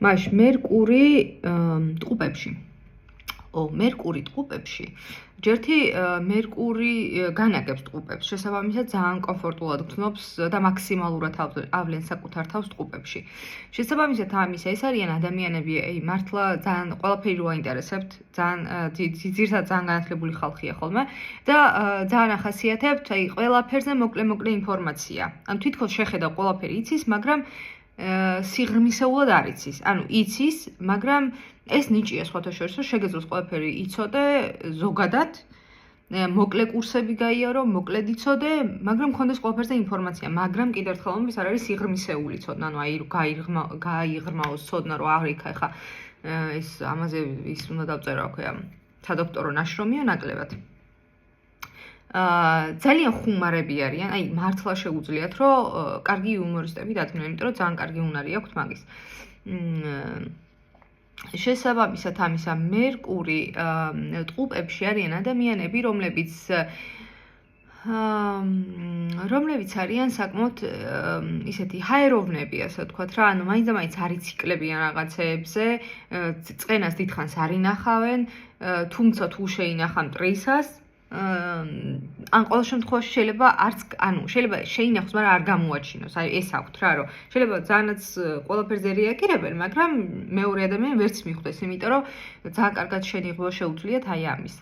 მაშ მერკური ტყუპებში. მერკური ტყუპებში. ჯერთი მერკური განაგებს ტყუპებს, შესაბამისად ძალიან კომფორტულად გრძნობს და მაქსიმალურად ავლენს საკუთარ თავს ტყუპებში. შესაბამისად ამისა ეს არიან ადამიანები, მართლა ძალიან ყველაფერი რო აინტერესებთ, ძირითადად ძალიან განათლებული ხალხია ხოლმე და ძალიან ახასიათებთ, ყველაფერზე მოკლე ინფორმაცია. ანუ თვითონ შეხედა ყველაფერი იცის, მაგრამ სიღრმისეულად არ იცის. ანუ იცის, მაგრამ ეს ნიჭია სხვათა შორის, რომ შეგეძლოს ყველაფერი იცოდე ზოგადად, მოკლე კურსები გაიარო, მოკლედ იცოდე, მაგრამ მქონდეს ყველაფერზე ინფორმაცია, მაგრამ კიდევ ერთხელ ამბის არ არის სიღრმისეული ცოდნა, ანუ აი გაიღრმაოს ცოდნა, რომ აღიქა ხა ეს ამაზე ის უნდა დავწერო, რა ქვია, სადოქტორო ნაშრომია ნაკლებად. ძალიან ხუმარები არიან, აი მართლა შეუძლიათ, რომ კარგი იუმორისტები დადგნენ, იმიტომ რომ ძალიან კარგი უნარი აქვთ მაგის. შესაბამისად ამისა მერკური ტყუპებში არიან ადამიანები, რომლებიც არიან საკმაოდ ისეთი ჰაეროვნები, ასე ვთქვათ რა, ანუ მაინც არ იციკლებიან რაღაცეებზე, წყენას დიდხანს არ ინახავენ, თუმცა თუ შეინახან მტრისას, ან ყოველ შემთხვევაში შეიძლება შეინახოს, მაგრამ არ გამოაჩინოს. აი ეს აქვთ რა, რომ შეიძლება ძალიანაც ყველაფერზე რეაგირებენ, მაგრამ მეორე ადამიანი ვერც მიხვდეს, იმიტომ რომ ძალიან კარგად შენიღბო შეუძლიათ აი ამის.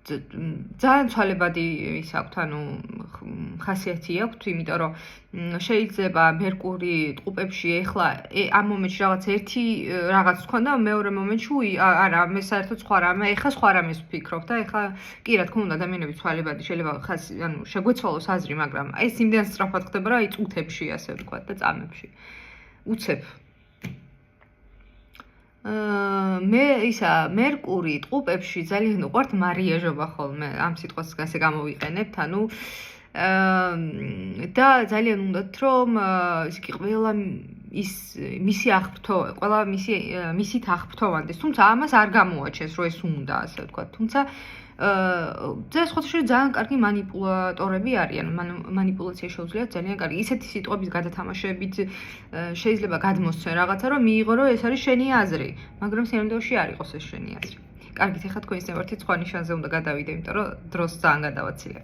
ძალიან ცვალებადი ის აქვთ, ანუ ხასიათი აქვთ, იმიტომ რომ შეიძლება მერკური ტყუპებში ეხლა ამ მომენტში რაღაც ერთი რაღაც თქვა და მეორე მომენტში არა, მე საერთოდ სხვა რამე, ეხლა სხვა რამეს ვფიქრობ და ეხლა კი რა თქმა უნდა ადამიანები ცვალებადი შეიძლება ანუ შეგვეცვალოს აზრი, მაგრამ ეს იმდენ სწრაფად ხდება რა, აი წუთებში ასე ვთქვათ და წამებში. უცებ. მე მერკური ტყუპებში ძალიან უყვართ მარიაჟობა ხოლმე, ამ სიტყვას ასე გამოვიყენებთ, ანუ და ძალიან უნდათ რომ ისე კი ყველა მისით აღფრთოვანდეს, თუმცა ამას არ გამოაჩენს, რომ ეს უნდა ასე ვთქვათ, თუმცა სხვათა შორის ძალიან კარგი მანიპულატორები არიან, მანიპულაცია შეუძლიათ ძალიან კარგი. ისეთი სიტყვების გადათამაშებით შეიძლება გადმოსცენ რაღაცა, რომ მიიღო, რომ ეს არის შენი აზრი, მაგრამ სინამდვილეში არ იყოს ეს შენი აზრი. კარგით, ეხლა თქვენს ნებართით სხვა ნიშანზე უნდა გადავიდე, იმიტომ რომ დროს ძალიან გადავაცილე.